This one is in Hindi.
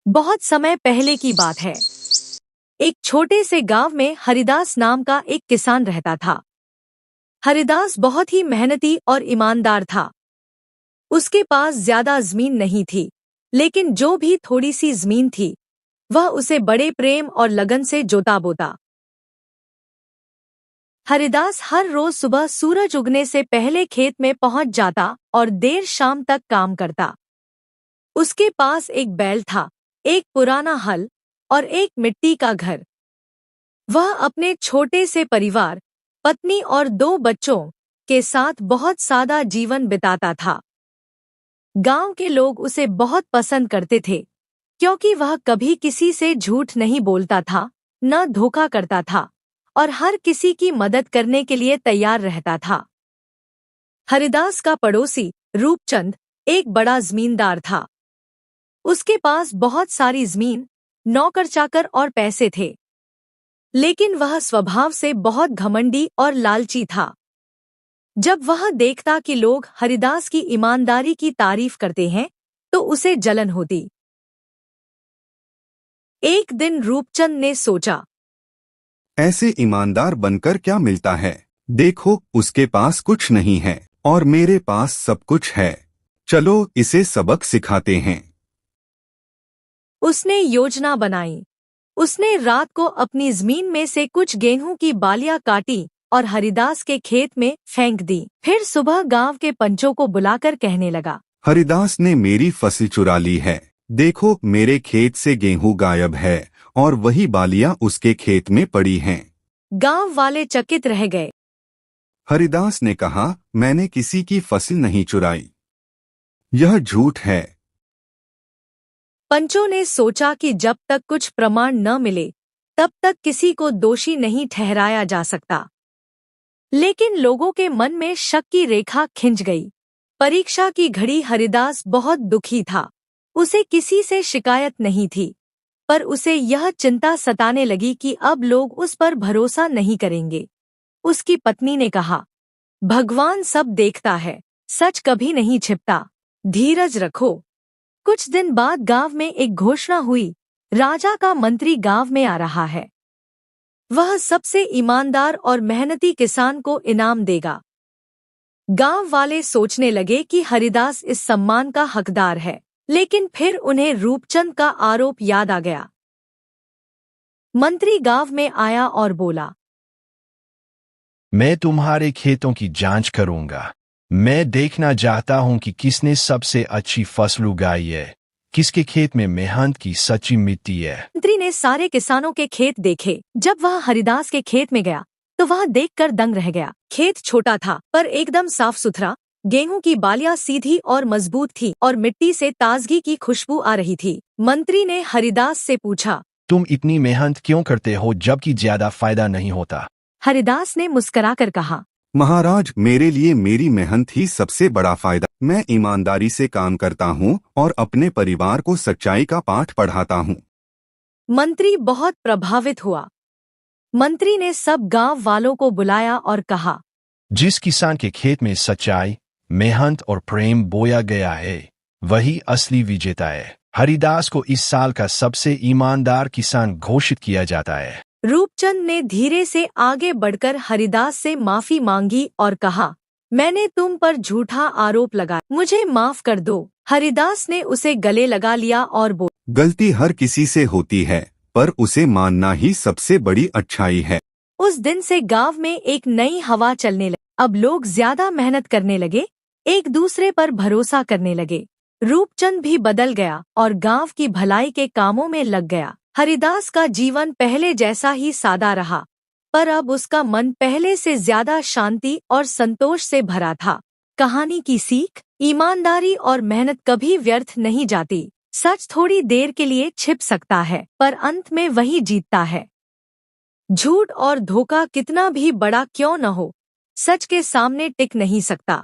बहुत समय पहले की बात है। एक छोटे से गांव में हरिदास नाम का एक किसान रहता था। हरिदास बहुत ही मेहनती और ईमानदार था। उसके पास ज्यादा जमीन नहीं थी, लेकिन जो भी थोड़ी सी जमीन थी वह उसे बड़े प्रेम और लगन से जोता बोता। हरिदास हर रोज सुबह सूरज उगने से पहले खेत में पहुंच जाता और देर शाम तक काम करता। उसके पास एक बैल था, एक पुराना हल और एक मिट्टी का घर। वह अपने छोटे से परिवार, पत्नी और 2 बच्चों के साथ बहुत सादा जीवन बिताता था। गांव के लोग उसे बहुत पसंद करते थे, क्योंकि वह कभी किसी से झूठ नहीं बोलता था, न धोखा करता था और हर किसी की मदद करने के लिए तैयार रहता था। हरिदास का पड़ोसी रूपचंद एक बड़ा जमींदार था। उसके पास बहुत सारी जमीन, नौकर चाकर और पैसे थे, लेकिन वह स्वभाव से बहुत घमंडी और लालची था। जब वह देखता कि लोग हरिदास की ईमानदारी की तारीफ करते हैं, तो उसे जलन होती। एक दिन रूपचंद ने सोचा, ऐसे ईमानदार बनकर क्या मिलता है? देखो, उसके पास कुछ नहीं है और मेरे पास सब कुछ है। चलो इसे सबक सिखाते हैं। उसने योजना बनाई। उसने रात को अपनी जमीन में से कुछ गेहूं की बालियां काटी और हरिदास के खेत में फेंक दी। फिर सुबह गांव के पंचों को बुलाकर कहने लगा, हरिदास ने मेरी फसल चुरा ली है। देखो, मेरे खेत से गेहूं गायब है और वही बालियां उसके खेत में पड़ी हैं। गांव वाले चकित रह गए। हरिदास ने कहा, मैंने किसी की फसल नहीं चुराई। यह झूठ है। पंचों ने सोचा कि जब तक कुछ प्रमाण न मिले, तब तक किसी को दोषी नहीं ठहराया जा सकता। लेकिन लोगों के मन में शक की रेखा खिंच गई। परीक्षा की घड़ी हरिदास बहुत दुखी था। उसे किसी से शिकायत नहीं थी, पर उसे यह चिंता सताने लगी कि अब लोग उस पर भरोसा नहीं करेंगे। उसकी पत्नी ने कहा, भगवान सब देखता है, सच कभी नहीं छिपता, धीरज रखो। कुछ दिन बाद गांव में एक घोषणा हुई, राजा का मंत्री गांव में आ रहा है। वह सबसे ईमानदार और मेहनती किसान को इनाम देगा। गांव वाले सोचने लगे कि हरिदास इस सम्मान का हकदार है, लेकिन फिर उन्हें रूपचंद का आरोप याद आ गया। मंत्री गांव में आया और बोला, मैं तुम्हारे खेतों की जांच करूंगा। मैं देखना चाहता हूं कि किसने सबसे अच्छी फसल उगाई है, किसके खेत में मेहनत की सच्ची मिट्टी है। मंत्री ने सारे किसानों के खेत देखे। जब वह हरिदास के खेत में गया तो वह देखकर दंग रह गया। खेत छोटा था, पर एकदम साफ सुथरा। गेहूं की बालियां सीधी और मजबूत थी और मिट्टी से ताजगी की खुशबू आ रही थी। मंत्री ने हरिदास से पूछा, तुम इतनी मेहनत क्यों करते हो जबकि ज्यादा फायदा नहीं होता? हरिदास ने मुस्कुराकर कहा, महाराज, मेरे लिए मेरी मेहनत ही सबसे बड़ा फायदा। मैं ईमानदारी से काम करता हूँ और अपने परिवार को सच्चाई का पाठ पढ़ाता हूँ। मंत्री बहुत प्रभावित हुआ। मंत्री ने सब गांव वालों को बुलाया और कहा, जिस किसान के खेत में सच्चाई, मेहनत और प्रेम बोया गया है, वही असली विजेता है। हरिदास को इस साल का सबसे ईमानदार किसान घोषित किया जाता है। रूपचंद ने धीरे से आगे बढ़कर हरिदास से माफी मांगी और कहा, मैंने तुम पर झूठा आरोप लगाया, मुझे माफ कर दो। हरिदास ने उसे गले लगा लिया और बोला, गलती हर किसी से होती है, पर उसे मानना ही सबसे बड़ी अच्छाई है। उस दिन से गांव में एक नई हवा चलने लगी। अब लोग ज्यादा मेहनत करने लगे, एक दूसरे पर भरोसा करने लगे। रूपचंद भी बदल गया और गांव की भलाई के कामों में लग गया। हरिदास का जीवन पहले जैसा ही सादा रहा, पर अब उसका मन पहले से ज्यादा शांति और संतोष से भरा था। कहानी की सीख, ईमानदारी और मेहनत कभी व्यर्थ नहीं जाती। सच थोड़ी देर के लिए छिप सकता है, पर अंत में वही जीतता है। झूठ और धोखा कितना भी बड़ा क्यों न हो, सच के सामने टिक नहीं सकता।